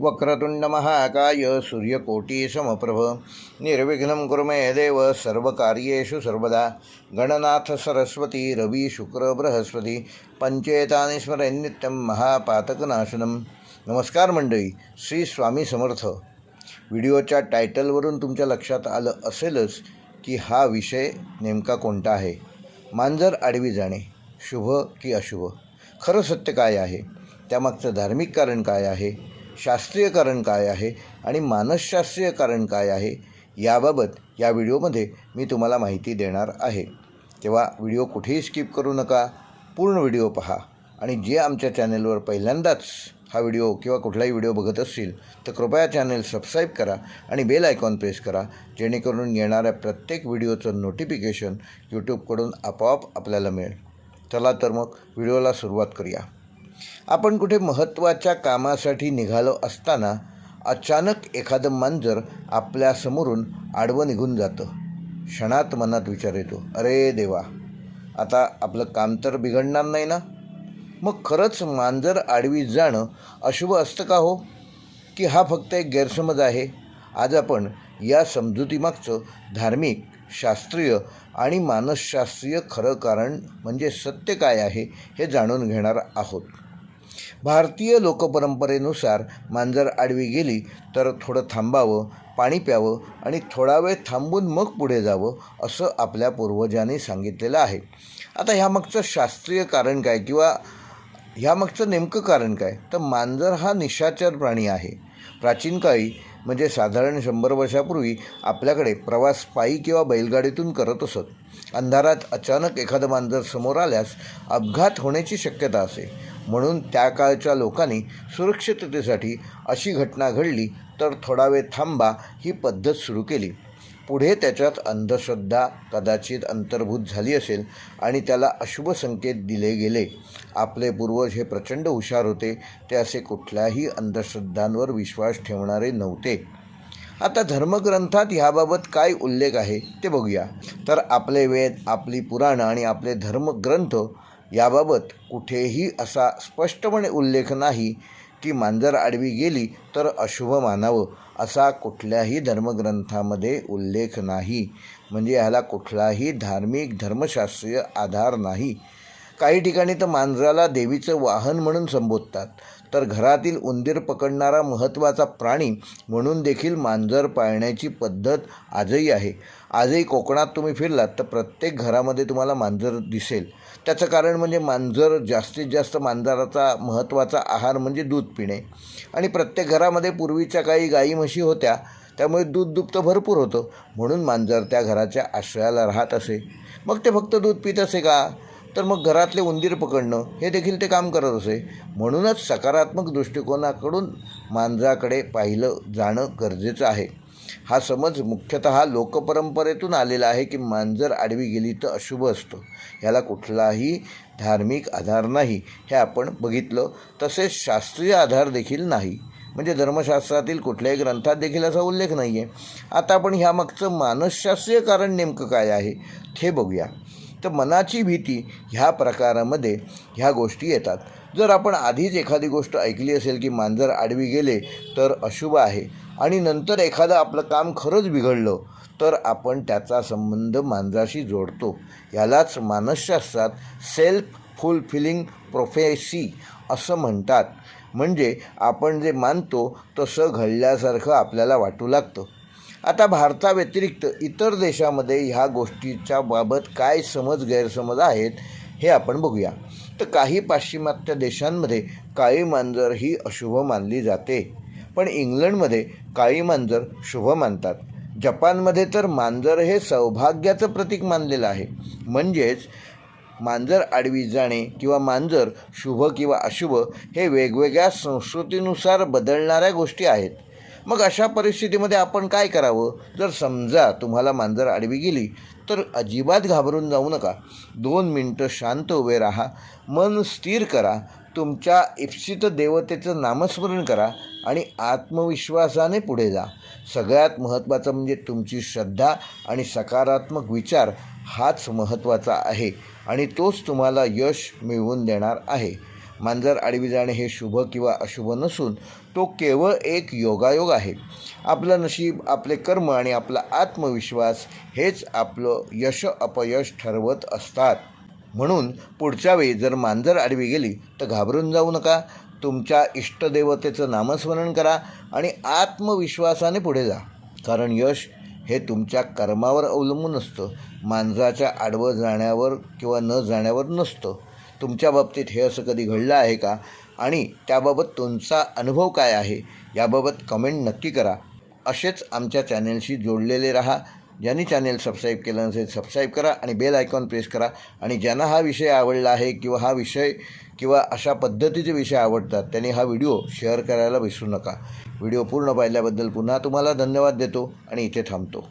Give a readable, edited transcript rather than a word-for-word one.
वक्रतुंड महाकाय सूर्यकोटी समप्रभ निर्विघ्नं कुरु मे देव सर्वकार्येषु सर्वदा। गणनाथ सरस्वती रवि शुक्र बृहस्पती पंचेतानि स्मरेन्नित्यं महापातकनाशनम। नमस्कार मंडळी, श्री स्वामी समर्थ। व्हिडिओच्या टायटलवरून तुमच्या लक्षात आलं असेलच की हा विषय नेमका कोणता आहे। मांजर आडवी जाणे शुभ की अशुभ? खरं सत्य काय आहे? त्यामागचं धार्मिक कारण काय आहे? शास्त्रीय कारण काय आहे आणि मानसशास्त्रीय कारण काय आहे? याबाबत या व्हिडिओमध्ये मी तुम्हाला माहिती देणार आहे। तेव्हा व्हिडिओ कुठेही स्किप करू नका, पूर्ण व्हिडिओ पहा। आणि जे आमच्या चॅनलवर पहिल्यांदाच हा व्हिडिओ किंवा कुठलाही व्हिडिओ बघत असतील तर कृपया चॅनल सबस्क्राईब करा आणि बेल आयकॉन प्रेस करा, जेणेकरून येणाऱ्या प्रत्येक व्हिडिओचं नोटिफिकेशन यूट्यूबकडून आपोआप आपल्याला मिळेल। चला तर मग व्हिडिओला सुरुवात करूया। आपण कुठे महत्त्वाच्या कामासाठी निघालो असताना अचानक एखादं मांजर आपल्यासमोरून आडवं निघून जातं। क्षणात मनात विचार येतो, अरे देवा, आता आपलं काम तर बिघडणार नाही ना? मग खरंच मांजर आडवी जाणं अशुभ असतं का हो? की हा फक्त एक गैरसमज आहे? आज आपण या समजुतीमागचं धार्मिक, शास्त्रीय आणि मानसशास्त्रीय खरं कारण म्हणजे सत्य काय आहे हे जाणून घेणार आहोत। भारतीय लोकपरंपरेनुसार मांजर आडवी गेली तर थोडं थांबावं, पाणी प्यावं आणि थोडा वेळ थांबून मग पुढे जावं असं आपल्या पूर्वजांनी सांगितलेलं आहे। आता ह्यामागचं शास्त्रीय कारण काय किंवा ह्यामागचं नेमकं कारण काय? तर मांजर हा निशाचर प्राणी आहे। प्राचीन काळी म्हणजे साधारण 100 वर्षापूर्वी आपल्याकडे प्रवास पायी किंवा बैलगाडीतून करत असत। अंधारात अचानक एखादं मांजर समोर आल्यास अपघात होण्याची शक्यता असे, म्हणून त्या काळच्या लोकांनी सुरक्षिततेसाठी अशी घटना घडली तर थोडा वेळ थांबा ही पद्धत सुरू केली। पुढे त्याच्यात अंधश्रद्धा कदाचित अंतर्भूत झाली असेल आणि त्याला अशुभ संकेत दिले गेले। आपले पूर्वज हे प्रचंड हुशार होते, ते असे कुठल्याही अंधश्रद्धांवर विश्वास ठेवणारे नव्हते। आता धर्मग्रंथात ह्याबाबत काय उल्लेख आहे ते बघूया। तर आपले वेद, आपली पुराणं आणि आपले धर्मग्रंथ याबाबत कुठेही असा स्पष्टपणे उल्लेख नाही की मांजर आडवी गेली तर अशुभ मानावं, असा कुठल्याही धर्मग्रंथामध्ये उल्लेख नाही। म्हणजे ह्याला कुठलाही धार्मिक धर्मशास्त्रीय आधार नाही। काही ठिकाणी तर मांजराला देवीचं वाहन म्हणून संबोधतात, तर घरातील उंदीर पकडणारा महत्त्वाचा प्राणी म्हणून देखील मांजर पाळण्याची पद्धत आजही आहे। आजही कोकणात तुम्ही फिरलात तर प्रत्येक घरामध्ये तुम्हाला मांजर दिसेल। त्याचं कारण म्हणजे मांजर जास्तीत जास्त मांजराचा महत्त्वाचा आहार म्हणजे दूध पिणे। आणि प्रत्येक घरामध्ये पूर्वीच्या काही गाई म्हशी होत्या, त्यामुळे दूध दुभतं भरपूर होतं, म्हणून मांजर त्या घराच्या आश्रयाला राहत असे। मग ते फक्त दूध पित असे का? तर मग घरातले उंदीर पकडणं हे देखील ते काम करत असे। म्हणूनच सकारात्मक दृष्टिकोनाकडून मांजराकडे पाहिलं जाणं गरजेचं आहे। हा समज मुख्यतः लोकपरंपरेतून आलेला आहे की मांजर आडवी गेली तर अशुभ असतं। याला कुठलाही धार्मिक आधार नाही, हे आपण बघितलं। तसेच शास्त्रीय आधार देखील नाही, म्हणजे धर्मशास्त्रातील कुठल्याही ग्रंथात देखील असा उल्लेख नाही आहे। आता आपण ह्यामागचं मानसशास्त्रीय कारण नेमकं काय आहे हे बघूया। तर मनाची भीती ह्या प्रकारामध्ये ह्या गोष्टी येतात। जर आपण आधीच एखादी गोष्ट ऐकली असेल की मांजर आडवी गेले तर अशुभ आहे आणि नंतर एखादं आपलं काम खरंच बिघडलं तर आपण त्याचा संबंध मांजराशी जोडतो। यालाच मानसशास्त्रात सेल्फ फुलफिलिंग प्रोफेसी असं म्हणतात। म्हणजे आपण जे मानतो तसं घडल्यासारखं आपल्याला वाटू लागतं। आता भारताव्यतिरिक्त इतर देशामध्ये ह्या गोष्टीच्या बाबत काय गैरसमज आहेत हे आपण बघूया। तर काही पाश्चिमात्य देशांमध्ये काळी मांजर ही अशुभ मानली जाते, पण इंग्लंडमध्ये काळी मांजर शुभ मानतात। जपानमध्ये तर मांजर हे सौभाग्याचं प्रतीक मानलेलं आहे। म्हणजेच मांजर आडवी जाणे किंवा मांजर शुभ किंवा अशुभ हे वेगवेगळ्या संस्कृतीनुसार बदलणाऱ्या गोष्टी आहेत। मग अशा परिस्थितीमध्ये आपण काय करावं? जर समजा तुम्हाला मांजर आडवी गेली तर अजिबात घाबरून जाऊ नका। 2 मिनटं शांत उभे राहा, मन स्थिर करा, तुमच्या इप्सित देवतेचं नामस्मरण करा आणि आत्मविश्वासाने पुढे जा। सगळ्यात महत्त्वाचं म्हणजे तुमची श्रद्धा आणि सकारात्मक विचार हाच महत्त्वाचा आहे आणि तोच तुम्हाला यश मिळवून देणार आहे। मांजर आडवी जाणे हे शुभ किंवा अशुभ नसून तो केवळ एक योगायोग आहे. आपलं नशीब, आपले कर्म आणि आपला आत्मविश्वास हेच आपलं यश अपयश ठरवत असतात. म्हणून पुढच्या वेळी जर मांजर आडवी गेली तर घाबरून जाऊ नका. तुमच्या इष्टदेवतेचं नामस्मरण करा आणि आत्मविश्वासाने पुढे जा. कारण यश हे तुमच्या कर्मावर अवलंबून असतं, मांजराच्या आडवं जाण्यावर किंवा न जाण्यावर नसतं. तुमच्या बाबतीत हे असं कधी घडलं आहे का? आणि त्याबाबत तुमचा अनुभव काय आहे याबाबत कमेंट नक्की करा. असेच आमच्या चॅनेलशी जोडलेले राहा. ज्यांनी चॅनेल सबस्क्राईब केलं नसेल सबस्क्राईब करा आणि बेल आयकॉन प्रेस करा. आणि ज्यांना हा विषय आवडला आहे किंवा हा विषय किंवा अशा पद्धतीचे विषय आवडतात त्यांनी हा व्हिडिओ शेअर करायला विसरू नका. व्हिडिओ पूर्ण पाहिल्याबद्दल पुन्हा तुम्हाला धन्यवाद देतो आणि इथे थांबतो.